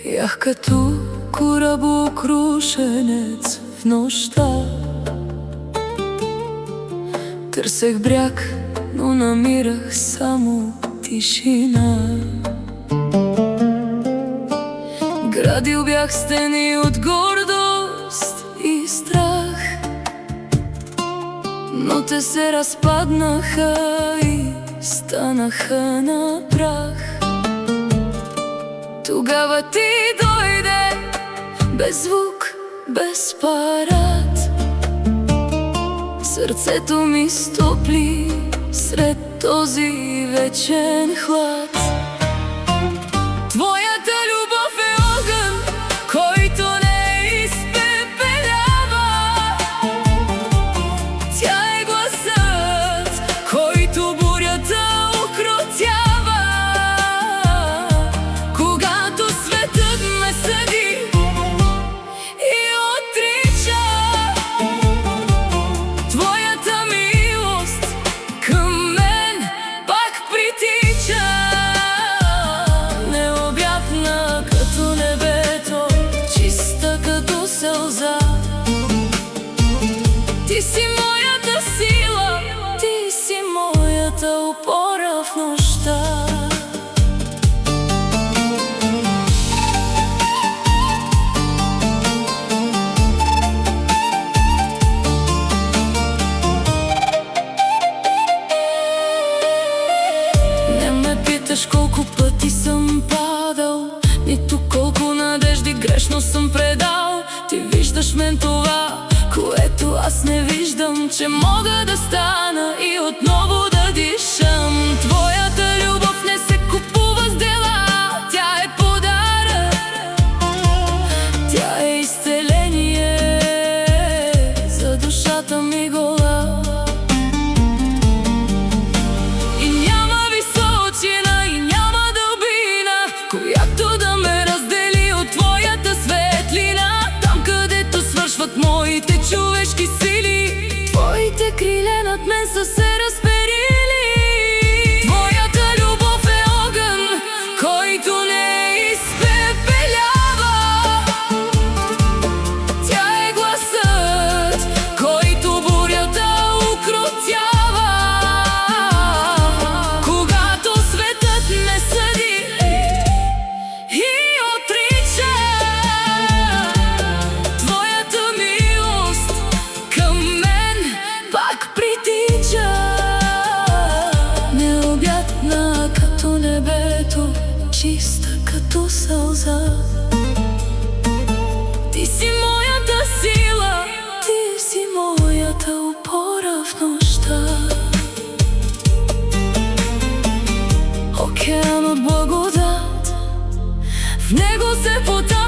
Бях като корабокрушенец в нощта. Търсех бряг, но намирах само тишина. Градил бях стени от гордост и страх, но те се разпаднаха и станаха на прах. Тогава ти дойде, без звук, без парад. Сърцето ми стопли сред този вечен хлад. Твоята любов е огън, който не изпепелява. Тя е гласът, който бурята укротява. Когато светът ме съди и отрича, твоята милост към мен пак притича. Необятна като небето, чиста като сълза. Ти си моята сила, ти си моята опора в нощта. Колко пъти съм падал, нито колко надежди грешно съм предал. Ти виждаш мен това, което аз не виждам, че мога да стана и отново да дишам. Твоята любов не се купува с дела, тя е подарък, тя е изцеление за душата ми гола. И няма височина, която да ме раздели от твоята светлина. Там, където свършват моите човешки сили, твоите криле над мен са се разперили. Твоята любов е огън, който не изпепелява. Тя е гласът, който бурята укротява. Когато светът ме съди и отрича, твоята милост към мен пак притича. Необятна като небето, чиста като сълза. Ти си моята сила, ти си моята опора в нощта. Океан от благодат, в него се потапя.